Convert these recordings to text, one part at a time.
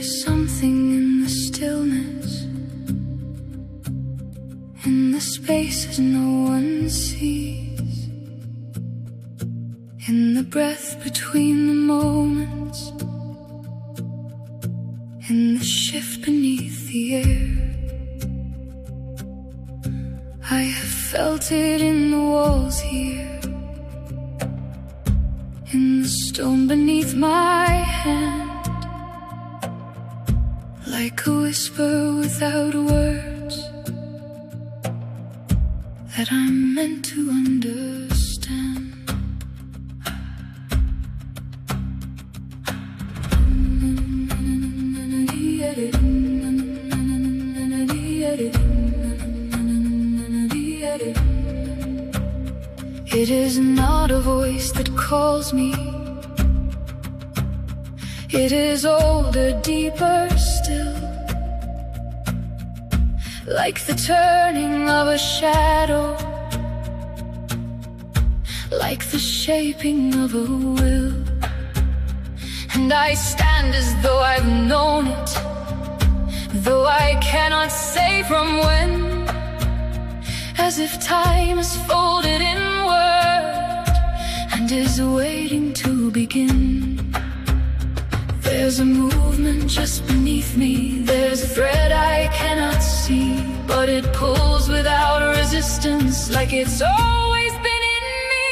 There's something in the stillness, in the spaces no one sees, in the breath between the moments, in the shift beneath the air. I have felt it in the walls here, in the stone beneath my hand, like a whisper without words that I'm meant to understand. It is not a voice that calls me. It is older, deeper still, like the turning of a shadow, like the shaping of a will. And I stand as though I've known it, though I cannot say from when, as if time is folded inward and is waiting to begin. There's a movement just beneath me, there's a thread I cannot see, but it pulls without resistance, like it's always been in me.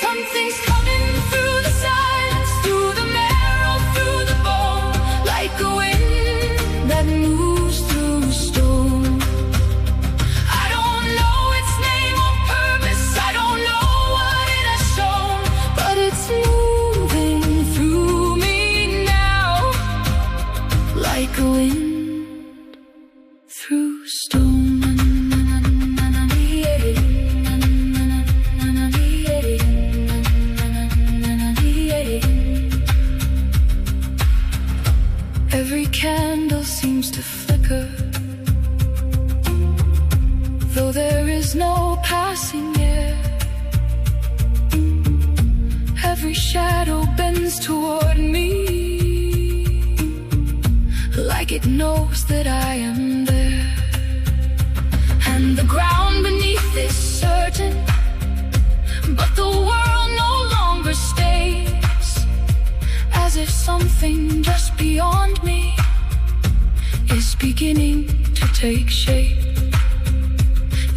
Something's coming through the silence, through the marrow, through the bone, like a wind that moves through stone. I don't know its name or purpose, I don't know what it has shown, but it's moving through me now, like a wind through stone. Every candle seems to flicker, though there is no passing air. Every shadow bends toward me, like it knows that I am there. And the ground beneath is certain, but the world no longer stays, as if something just beyond me is beginning to take shape.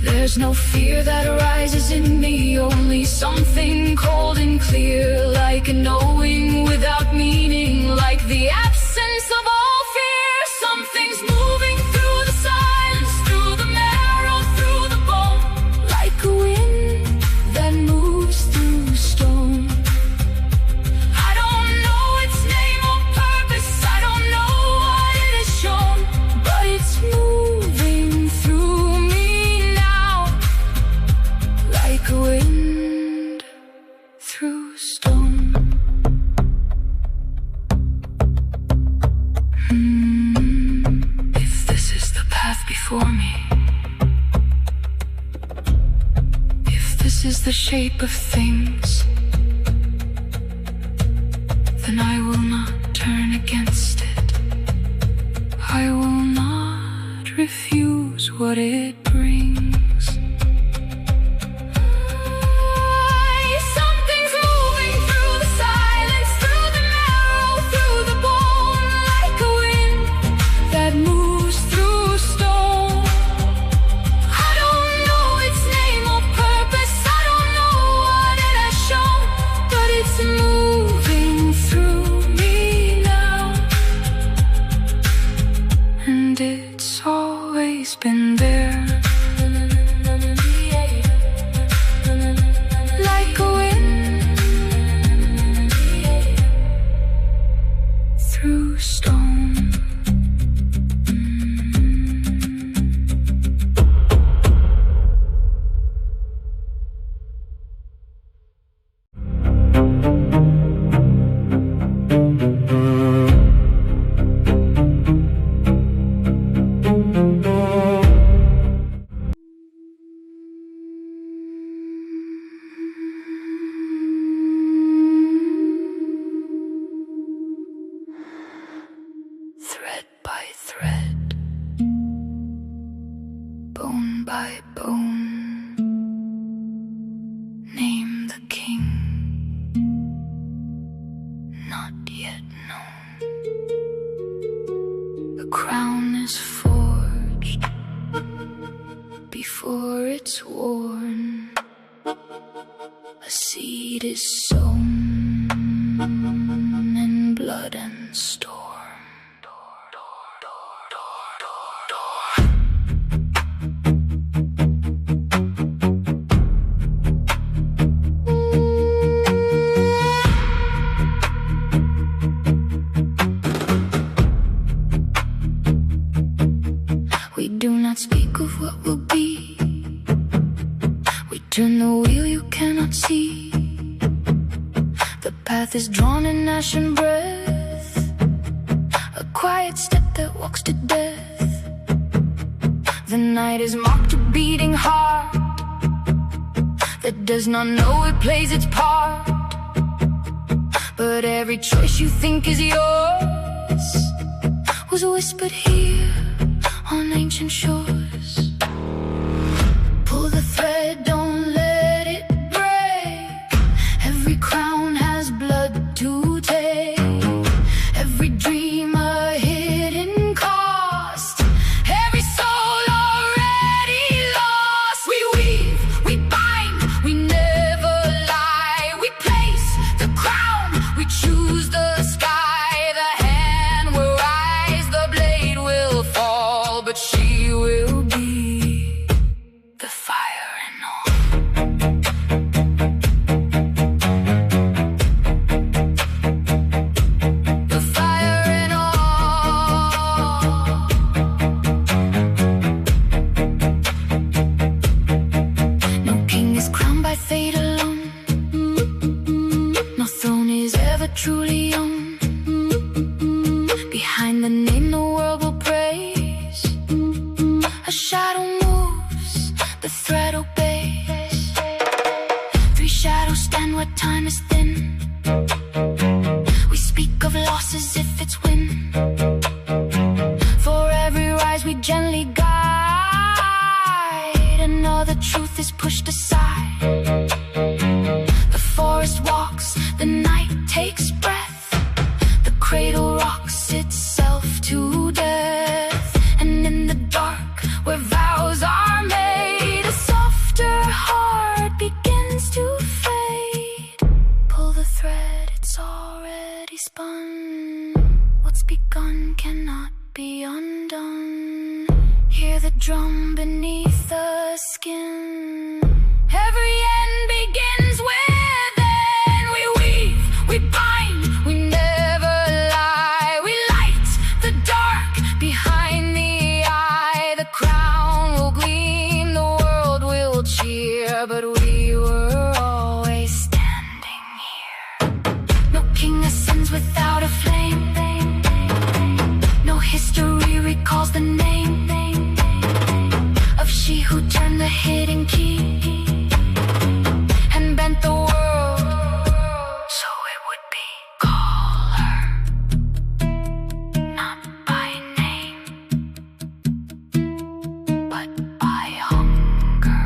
There's no fear that arises in me, only something cold and clear, like a knowing without meaning, like the absence of all fear. Something's moving through the silence, through the marrow, through the bone, like a wind that moves through stone. I don't know its name or purpose, I don't know what it has shown, but it's moving through me now, like a wind through stone. If this is the path before me, if this is the shape of things, then I will not turn against it. I will not refuse what it brings. Something's moving through the silence, through the marrow, through the bone, like a wind that moves through stone. I don't know its name or purpose, I don't know what it has shown, but it's moving through me now, and it's always been there, like a wind through stone. by bone. Name the king not yet known. The crown is forged before it's worn. A seed is sown in blood and storm. We do not speak of what will be. We turn the wheel you cannot see. The path is drawn in ashen breath, a quiet step that walks to death. The night is marked a beating heart that does not know it plays its part. But every choice you think is yours was whispered here on ancient shores. Pull the thread, don't let it break. Every crown has blood to take. Every dream a hidden cost. Every soul already lost. We weave, we bind, we never lie. We place the crown, we choose the sky. The hand will rise, the blade will fall, but she will be the fire and all. The fire and all. No king is crowned by fate alone. No throne is ever truly owned. Behind the name the world will praise. A shadow moves, the thread obeys. Three shadows stand where time is thin. We speak of loss as if it's win. For every rise we gently guide. Another truth is pushed aside. The forest walks, the night takes breath. The cradle rocks itself to death. And in the dark where vows are made, a softer heart begins to fade. Pull the thread, it's already spun. What's begun cannot be undone. Hear the drum beneath the skin. Every end begins within. We weave, we bind, we never lie. We light the dark behind the eye. The crown will gleam, the world will cheer, but we were always standing here. No king ascends without a flame. No history recalls the name of she who turned the hidden key and bent the world so it would be. Call her not by name, but by hunger,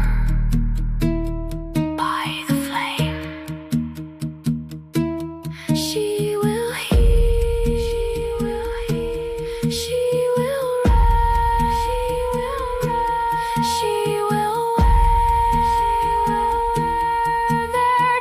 by the flame. She will heal, she will rise, she will wear their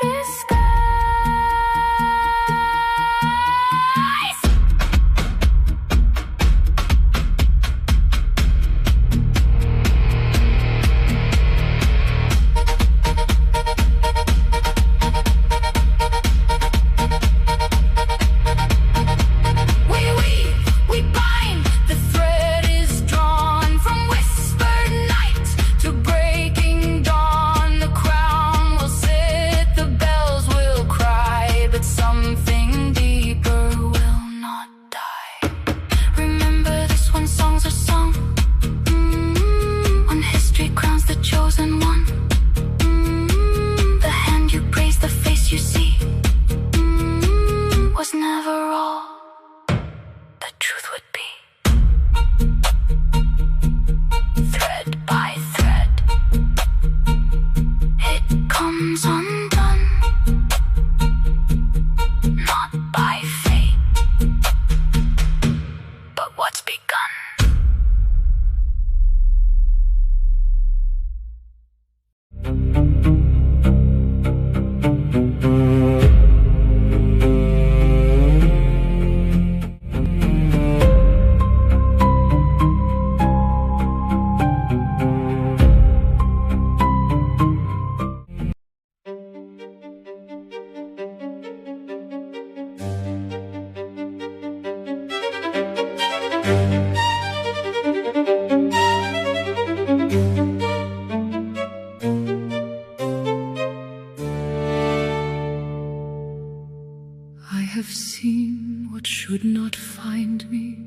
I have seen what should not find me,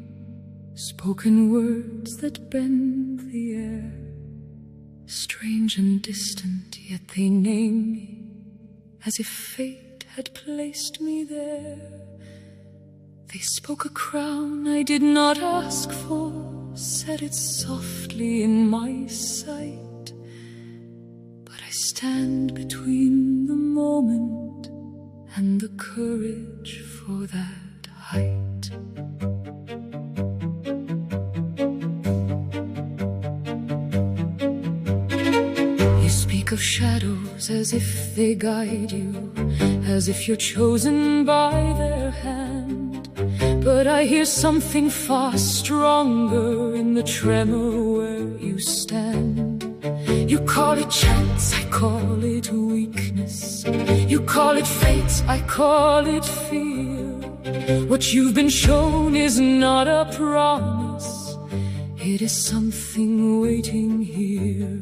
spoken words that bend the air, strange and distant, yet they name me, as if fate had placed me there. They spoke a crown I did not ask for, said it softly in my sight, but I stand between the moment and the courage for that height. You speak of shadows as if they guide you, as if you're chosen by their hand, but I hear something far stronger in the tremor where you stand. You call it chance, I call it weakness. You call it fate, I call it fear. What you've been shown is not a promise, it is something waiting here.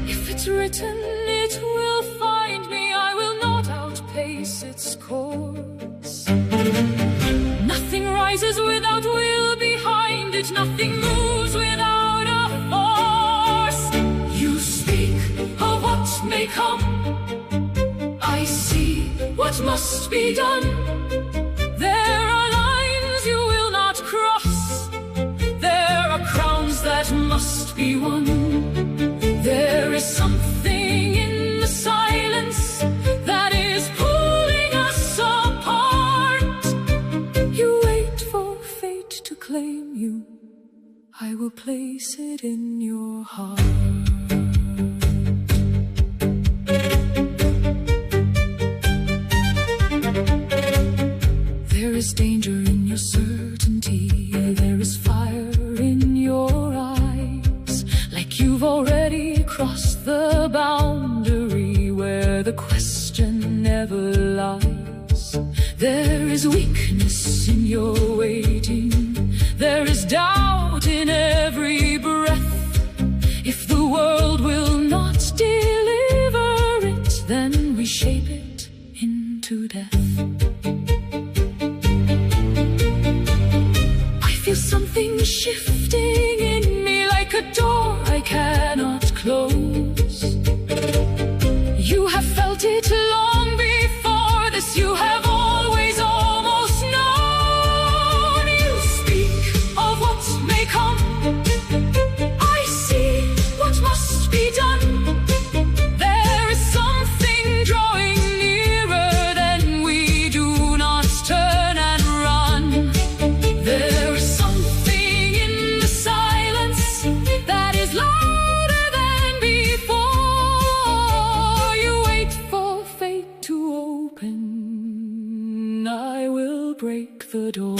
If it's written, it will find me. I will not outpace its course. Nothing rises without will behind it. Nothing moves without a force. You speak of what may come, I see what must be done. There are lines you will not cross, there are crowns that must be won. There is something in the silence that is pulling us apart. You wait for fate to claim you, I will place it in your heart. There is danger in your certainty, there is fire in your eyes, like you've already crossed the boundary where the question never lies. There is weakness in your waiting, there is doubt in every breath. If the world will not deliver it, then we shape it into death. Feel something shifting in me, like a door I cannot close. You have felt it long before this, you have always almost known. You speak of what may come, I see what must be done. There is something drawing nearer, then we do not turn and run. There is something in the silence that is louder than before. You wait for fate to open, I will break the door.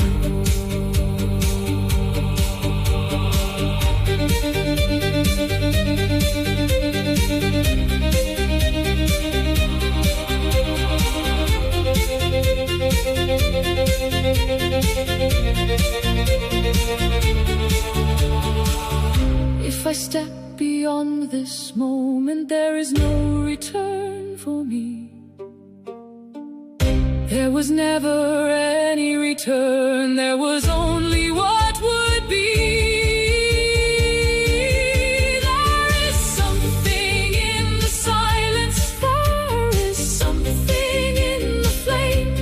If I step beyond this moment, there is no return for me. There was never any return, there was only what would be. There is something in the silence, there is something in the flame.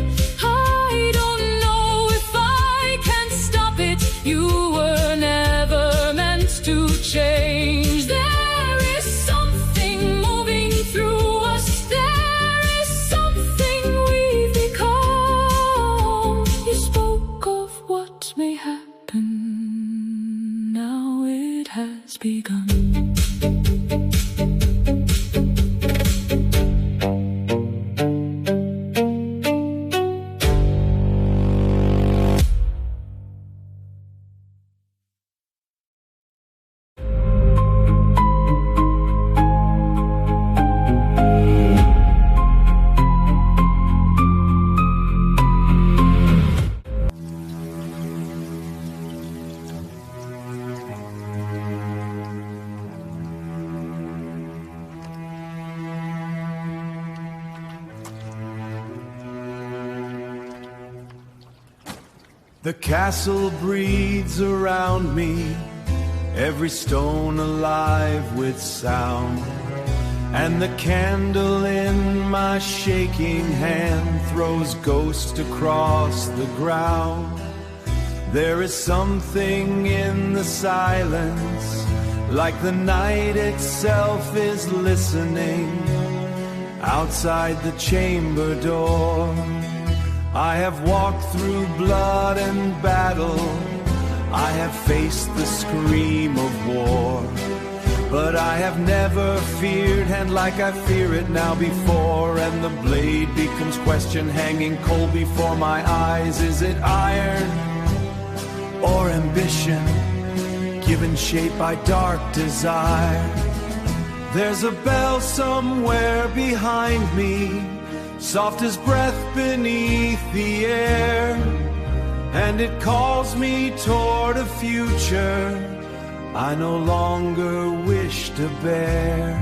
I don't know if I can stop it, you were never meant to change. There is something moving through us, there is something we've become. You spoke of what may happen, The castle breathes around me, every stone alive with sound, and the candle in my shaking hand throws ghosts across the ground. There is something in the silence, like the night itself is listening outside the chamber door. I have walked through blood and battle, I have faced the scream of war, but I have never feared hand like I fear it now before. And the blade becomes question, hanging cold before my eyes. Is it iron or ambition, given shape by dark desire? There's a bell somewhere behind me, soft as breath beneath the air, and it calls me toward a future I no longer wish to bear.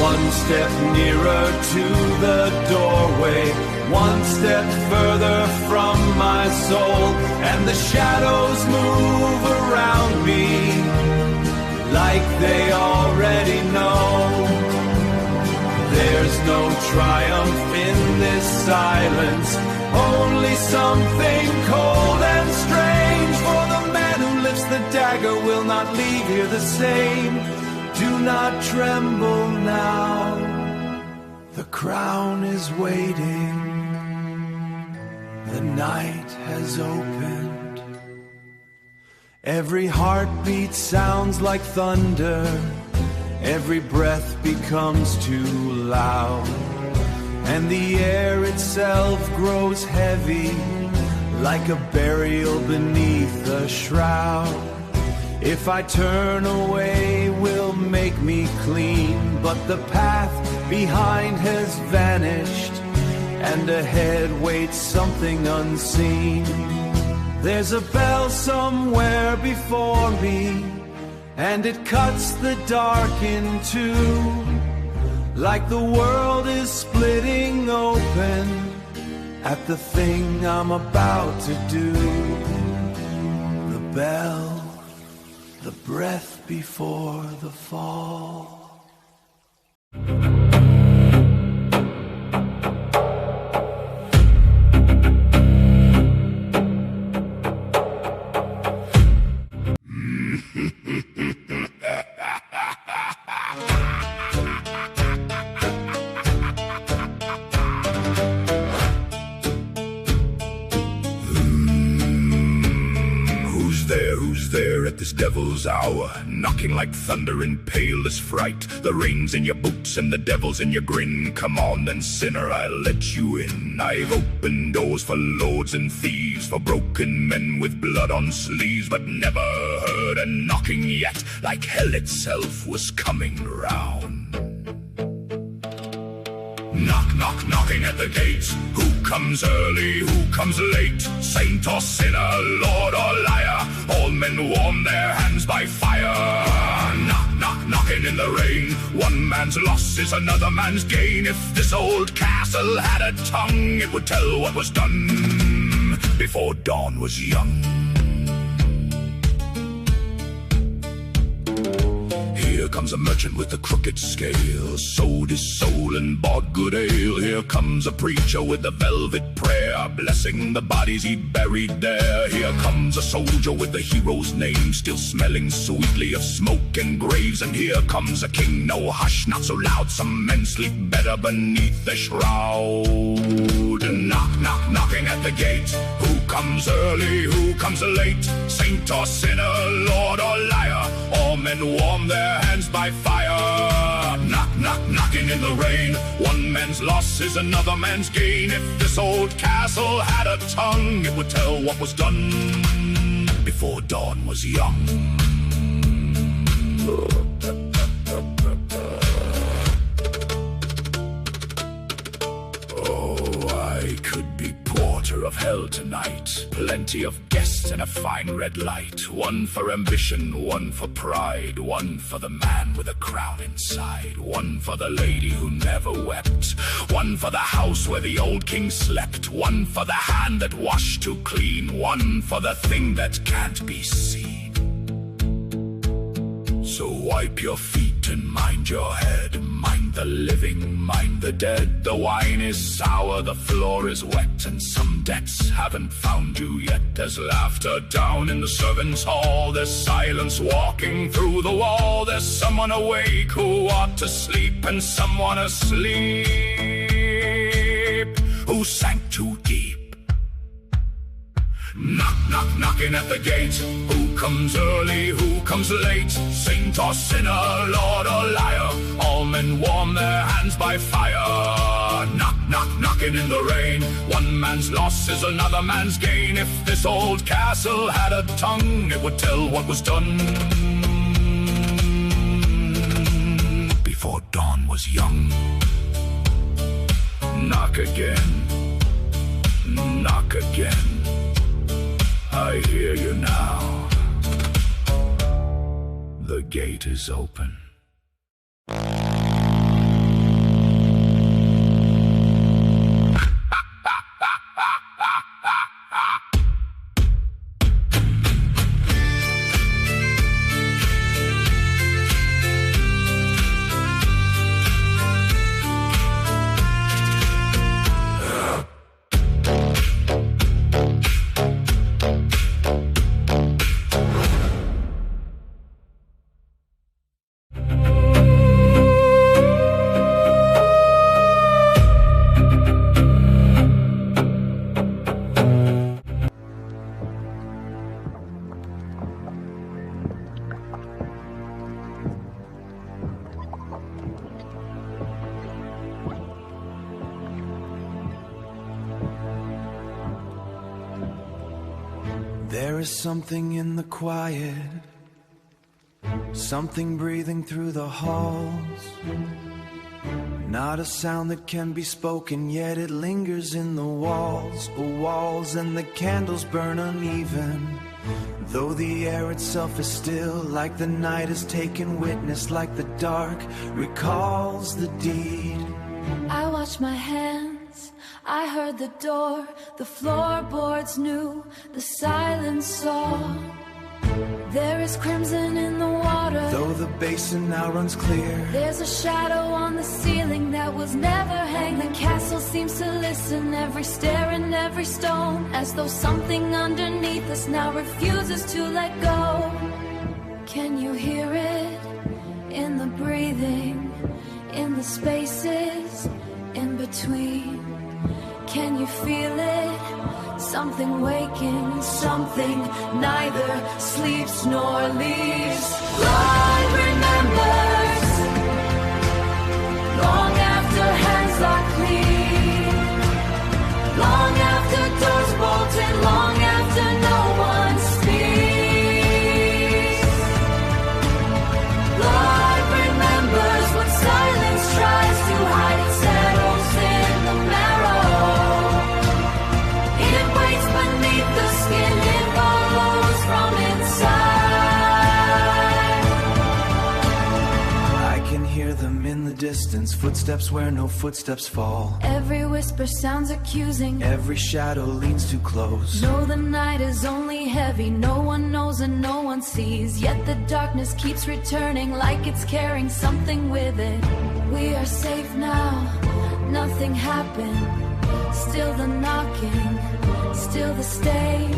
One step nearer to the doorway, one step further from my soul, and the shadows move around me like they already know. There's no triumph in this silence, only something cold and strange. For the man who lifts the dagger will not leave here the same. Do not tremble now, the crown is waiting. The night has opened. Every heartbeat sounds like thunder, every breath becomes too loud, and the air itself grows heavy, like a burial beneath a shroud. If I turn away, will make me clean, but the path behind has vanished, and ahead waits something unseen. There's a bell somewhere before me, and it cuts the dark in two, like the world is splitting open at the thing I'm about to do. The bell, the breath before the fall. Who's there at this devil's hour, knocking like thunder in palest fright? The rain's in your boots and the devil's in your grin. Come on then, sinner, I'll let you in. I've opened doors for lords and thieves, for broken men with blood on sleeves, but never heard a knocking yet, like hell itself was coming round. Knock, knock, knocking at the gates. Who comes early, who comes late? Saint or sinner, lord or liar, all men warm their hands by fire. Knock, knock, knocking in the rain. One man's loss is another man's gain. If this old castle had a tongue, it would tell what was done before dawn was young. Here comes a merchant with a crooked scale, sold his soul and bought good ale. Here comes a preacher with a velvet prayer, blessing the bodies he buried there. Here comes a soldier with the hero's name, still smelling sweetly of smoke and graves. And here comes a king, no hush, not so loud, some men sleep better beneath the shroud. Knock, knock, knocking at the gate. Who comes early, who comes late? Saint or sinner, lord or liar, all men warm their hands by fire. Knock, knock, knocking in the rain. One man's loss is another man's gain. If this old castle had a tongue, it would tell what was done before dawn was young. Oh, I could be porter of held tonight. Plenty of guests and a fine red light. One for ambition, one for pride. One for the man with a crown inside. One for the lady who never wept. One for the house where the old king slept. One for the hand that washed too clean. One for the thing that can't be seen. So wipe your feet and mind your head. Mind the living, mind the dead. The wine is sour, the floor is wet, and some debts haven't found you yet. There's laughter down in the servants' hall. There's silence walking through the wall. There's someone awake who ought to sleep, and someone asleep who sank too deep. Knock, knock, knocking at the gate. Who comes early, who comes late? Saint or sinner, lord or liar? All men warm their hands by fire. Knock, knock, knocking in the rain. One man's loss is another man's gain. If this old castle had a tongue, it would tell what was done before dawn was young. Knock again, knock again. I hear you now. The gate is open. There is something in the quiet, something breathing through the halls. Not a sound that can be spoken, yet it lingers in the walls. Walls and the candles burn uneven, though the air itself is still. Like the night has taken witness, like the dark recalls the deed. I washed my hands, I heard the door, the floorboards knew, the silence saw. There is crimson in the water, though the basin now runs clear. There's a shadow on the ceiling that was never hanging. The castle seems to listen, every stair and every stone, as though something underneath us now refuses to let go. Can you hear it in the breathing, in the spaces in between? Can you feel it? Something waking, something neither sleeps nor leaves. Blood remembers, long after hands are clean, long after doors bolted, long after no one speaks. Blood remembers when silence tries to hide, it settles in the marrow. Beneath the skin, it follows from inside. I can hear them in the distance, footsteps where no footsteps fall. Every whisper sounds accusing, every shadow leans too close. No, the night is only heavy, no one knows and no one sees. Yet the darkness keeps returning, like it's carrying something with it. We are safe now, nothing happened. Still the knocking, still the stain.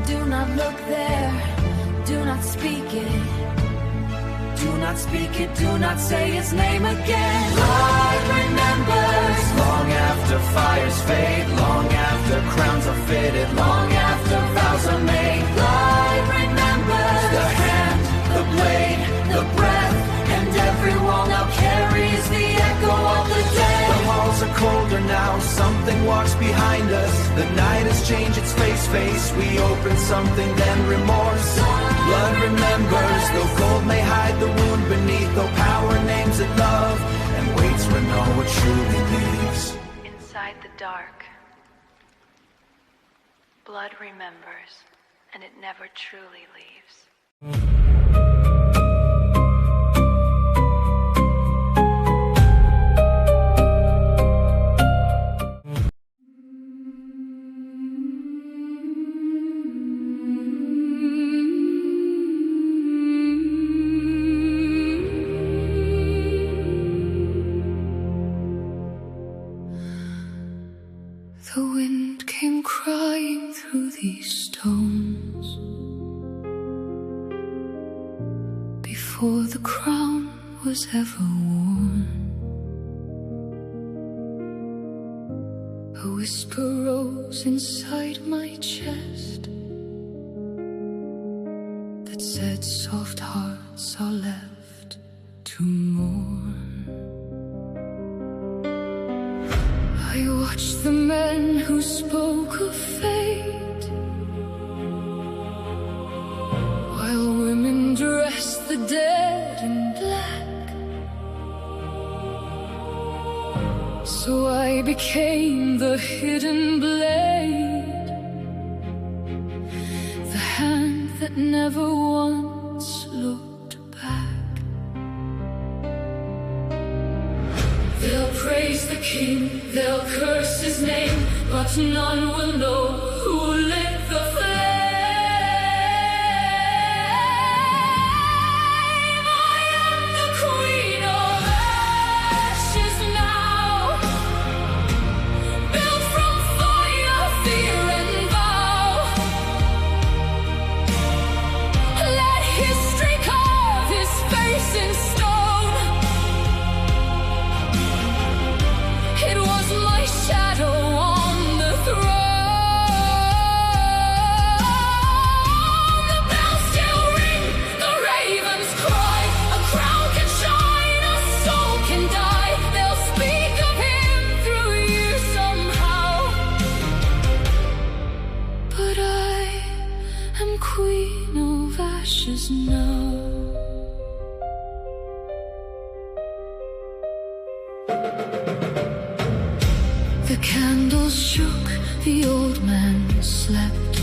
Do not look there, do not speak it. Do not speak it, do not say his name again. Blood remembers, long after fires fade, long after crowns are faded, long after vows are made. Blood remembers, the hand, the blade, the breath, and every wall now carries the echo of the dead. The halls are colder now, something walks behind us. The night has changed its face. We open something, then remorse. Blood remembers, though gold may hide the wound beneath, though power names it love and waits for no one truly leaves. Inside the dark, Blood remembers, and it never truly leaves. The wind came crying through these stones before the crown was ever worn. A whisper rose inside my chest that said soft hearts are left to mourn. I watched the men who spoke of fate, while women dressed the dead in black. So I became the hidden blade, the hand that never once looked back. They'll praise the king, they'll curse his name, but none will know who lit the flame. I am the queen of ashes now, built from fire, fear and vow. Let history carve his face in stone. It was my shadow on the throne. The bells still ring, the ravens cry. A crown can shine, a soul can die. They'll speak of him through you somehow. But I am queen of ashes now. The candles shook, the old man slept.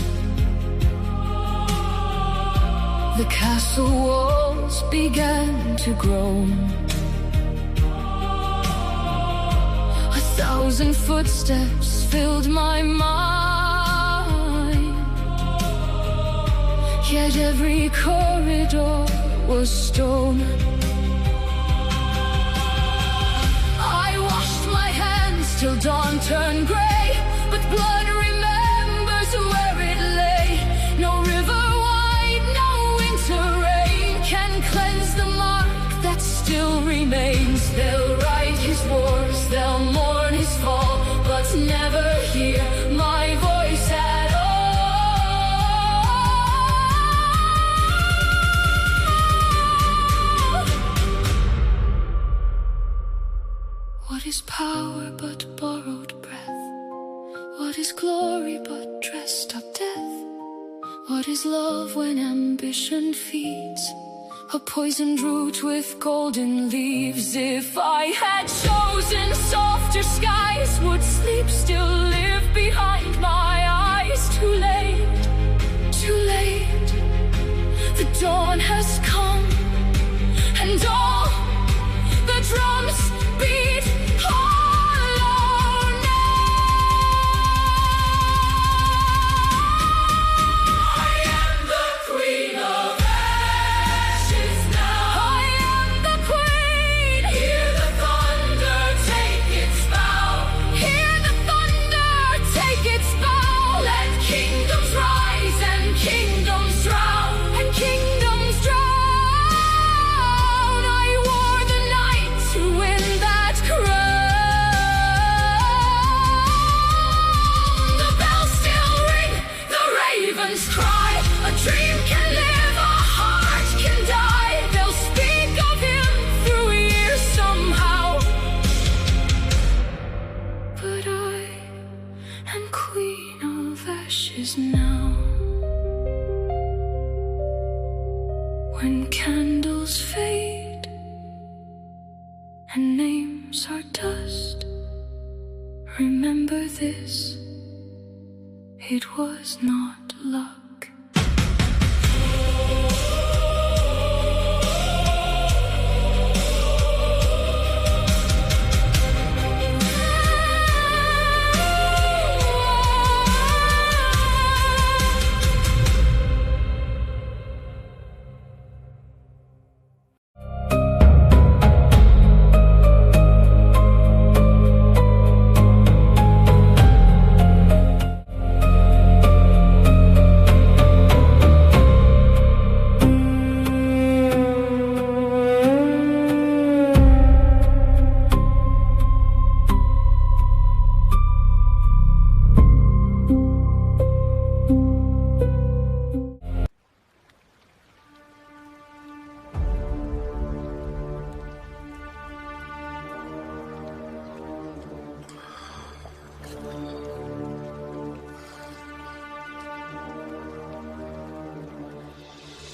The castle walls began to groan. 1,000 footsteps filled my mind, yet every corridor was stone. Till dawn turned gray, but blood remembers where it lay. No river wide, no winter rain can cleanse the mark that still remains. They'll write his wars, they'll mourn his fall, but never hear my voice at all. What is power but borrowed breath? What is glory but dressed up death? What is love when ambition feeds a poisoned root with golden leaves? If I had chosen softer skies, would sleep still live behind my eyes? Too late, too late. The dawn has come, and all the drums beat hollow now. I am the queen of ashes now. I am the queen. Hear the thunder take its bow. Hear the thunder take its bow. Let kingdoms rise and kingdoms drown, and kingdoms drown. I wore the night to win that crown. The bells still ring, the ravens cry. A dream can live, a heart can die. They'll speak of him through years somehow. But I am queen of ashes now. When candles fade and names are dust, remember this It was not luck.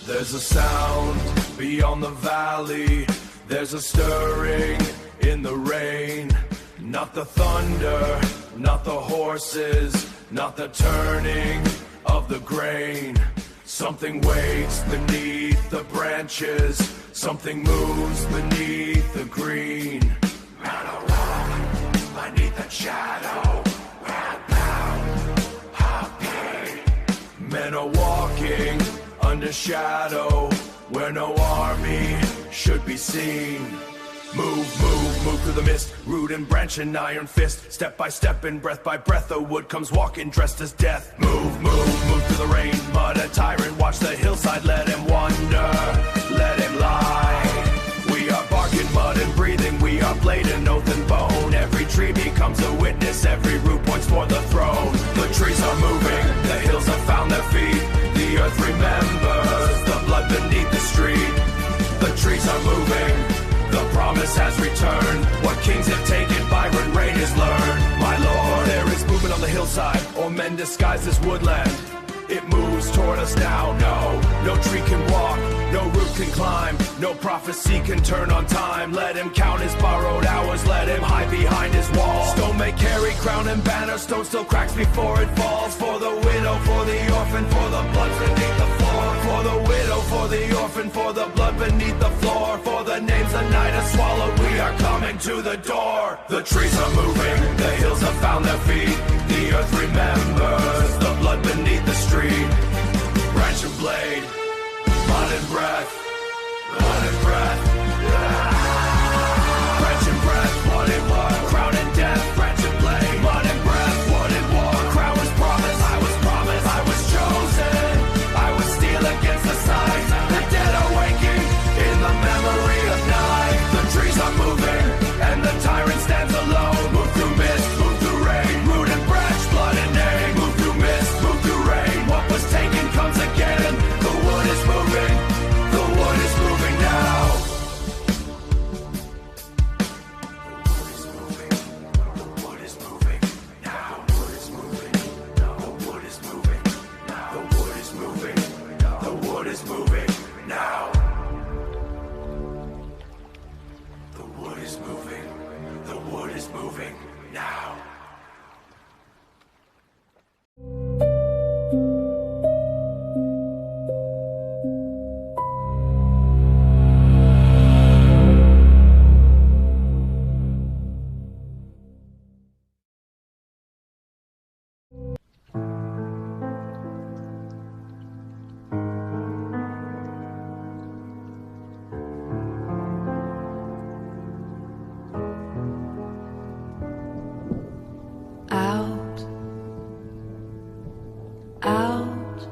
There's a sound beyond the valley. There's a stirring in the rain. Not the thunder, not the horses, not the turning of the grain. Something waits beneath the branches. Something moves beneath the green. Man, I walk beneath the shadow. Where bound, happy. Men are walking under shadow, where no army should be seen. Move, move, move through the mist, root and branch and iron fist. Step by step and breath by breath, the wood comes walking dressed as death. Move, move, move through the rain, mud a tyrant, watch the hillside, let him wander, let him lie. We are barking mud and breathing, we are blade and oath and bone. Every tree becomes a witness, every root points for the throne. The trees are moving, the hills have found their feet. The earth remembers the blood beneath the street. The trees are moving, the promise has returned. What kings have taken, Byron Rain has learned. My lord, there is movement on the hillside, or men disguised as woodland. It moves toward us now, no tree can walk, no root can climb, no prophecy can turn on time. Let him count his borrowed hours, let him hide behind his wall. Stone may carry crown and banner, stone still cracks before it falls. For the widow, for the orphan, for the blood beneath the floor. For the widow, for the orphan, for the blood beneath the floor. For the names the night has swallowed, we are coming to the door. The trees are moving, the hills have found their feet. The earth remembers the blood beneath the street. Branch and blade, blood and breath, blood and breath. Branch and breath, blood and war, crown and death. Branch and blade, blood and breath, blood and war. Crown was promised, I was chosen. I would steal against the signs, the dead awaking in the memory of night. The trees are moving, and the tyrant stands alone. Move through mist, move through rain, root and branch, blood and name. Move through mist, move through rain. What was taken comes again. The wood is moving, the wood is moving now. The wood is moving now. The wood is moving. The wood is moving now. The wood is moving. The wood is moving now. The wood is moving. The wood is moving now. Out,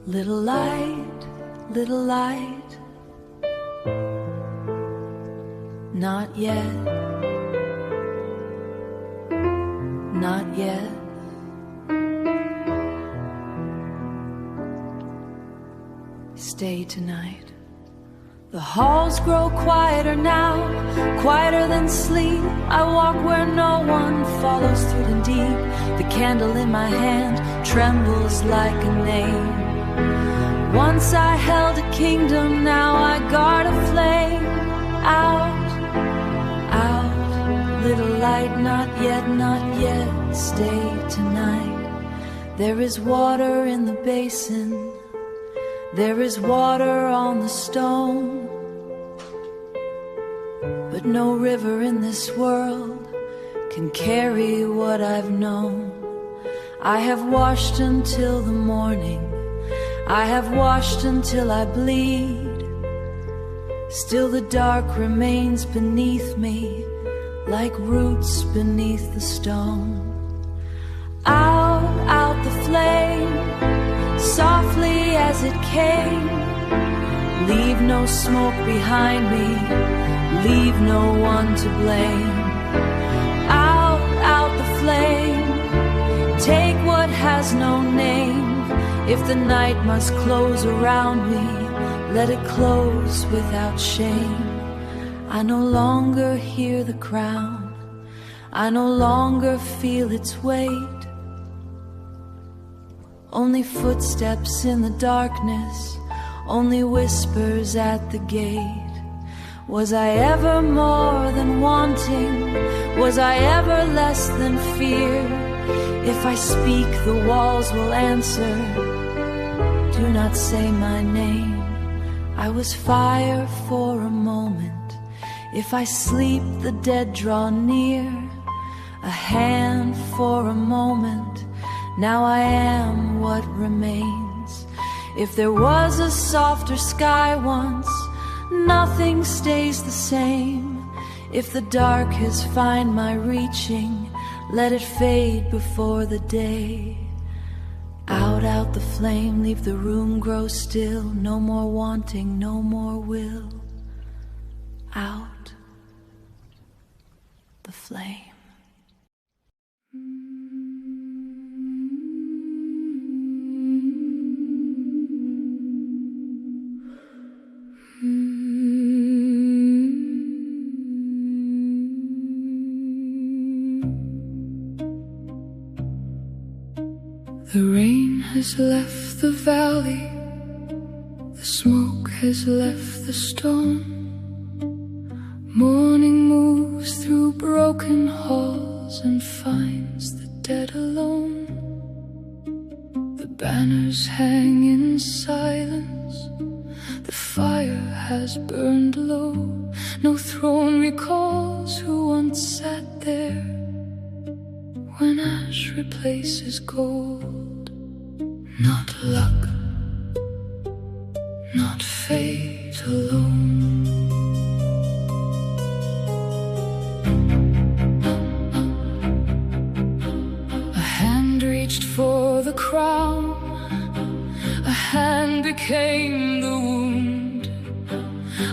little light, little light. Not yet, not yet. Stay tonight. The halls grow quieter now, quieter than sleep. I walk where no one follows through the deep. The candle in my hand trembles like a name. Once I held a kingdom, now I guard a flame. Out, out, little light, not yet, not yet. Stay tonight. There is water in the basin, there is water on the stone, but no river in this world can carry what I've known. I have washed until the morning, I have washed until I bleed. Still the dark remains beneath me, like roots beneath the stone. Out the flame, softly as it came. Leave no smoke behind me, leave no one to blame. Out the flame, take what has no name. If the night must close around me, let it close without shame. I no longer hear the crown, I no longer feel its weight. Only footsteps in the darkness, only whispers at the gate. Was I ever more than wanting? Was I ever less than fear? If I speak, the walls will answer. Do not say my name. I was fire for a moment. If I sleep, the dead draw near. A hand for a moment. Now I am what remains. If there was a softer sky once, nothing stays the same. If the dark has found my reaching, let it fade before the day. Out the flame, leave the room grow still. No more wanting, no more will. Out the flame. The rain has left the valley, the smoke has left the storm. Morning moves through broken halls and finds the dead alone. The banners hang in silence, the fire has burned low. No throne recalls who once sat there when ash replaces gold. Not luck, not fate alone. A hand reached for the crown, a hand became the wound.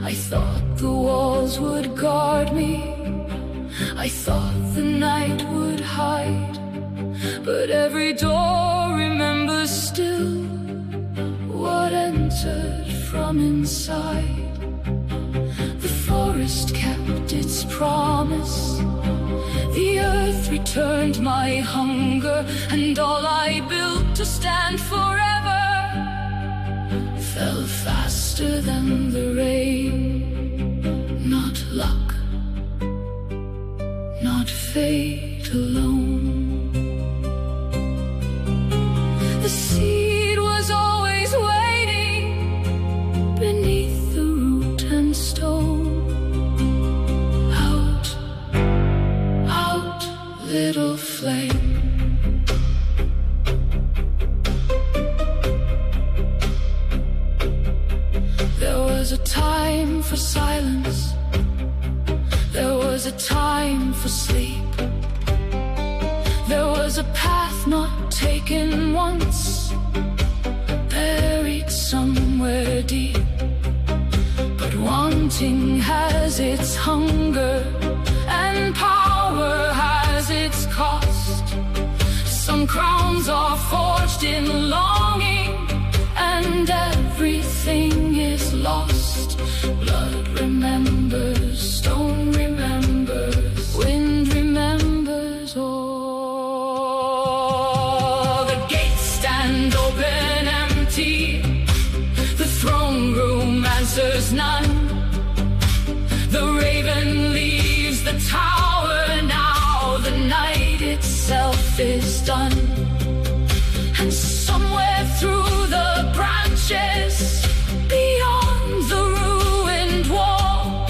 I thought the walls would guard me, I thought the night would hide. But every door remembers still what entered from inside. The forest kept its promise, the earth returned my hunger, and all I built to stand forever fell faster than the rain. Not luck, not fate alone. The seed was always waiting beneath the root and stone. Out, little flame. There was a time for silence, there was a time for sleep. There was a path not taken once, buried somewhere deep. But wanting has its hunger, and power has its cost. Some crowns are forged in longing, and everything is lost. Blood remembers, stone remembers, wind remembers all. Answers none. The raven leaves the tower now. The night itself is done, through the branches, beyond the ruined wall.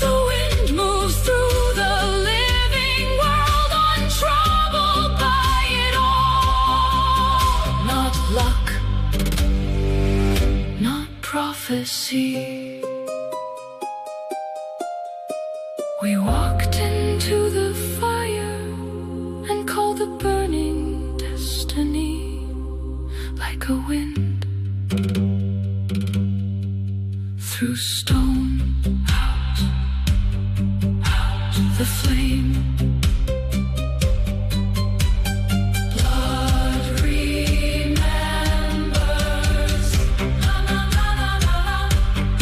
The wind moves through the living world, untroubled by it all. Not luck, not prophecy. We walked into the fire and called the burning destiny. Like a wind through stone, out the flame. Blood remembers. Na na na na na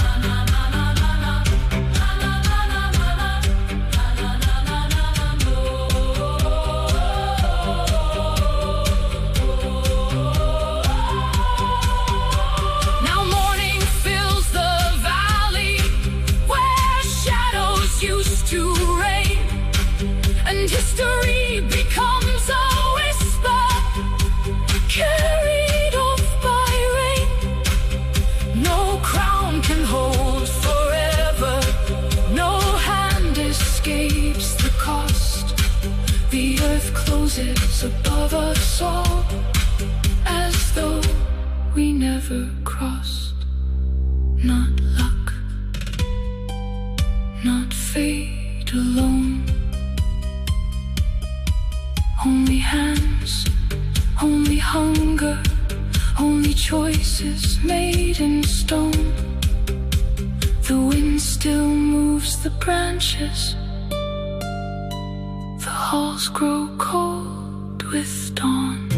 na na na na na na na na na na Now morning fills the valley where shadows used to reign, and history becomes a whisper carried off by rain. No crown can hold forever, no hand escapes the cost. The earth closes above us all, as though we never crossed. Not luck, not fate alone. Only hands, only hunger, only choices made in stone. The wind still moves the branches. The halls grow cold with dawn.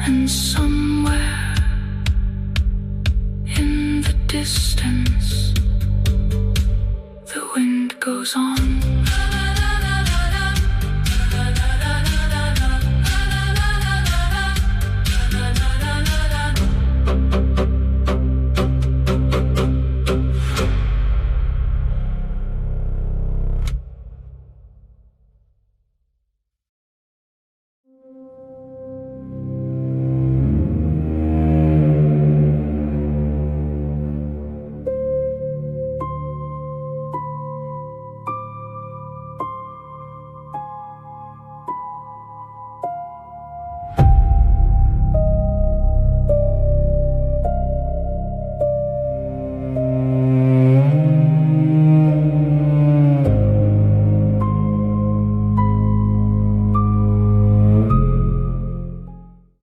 And somewhere in the distance, the wind goes on.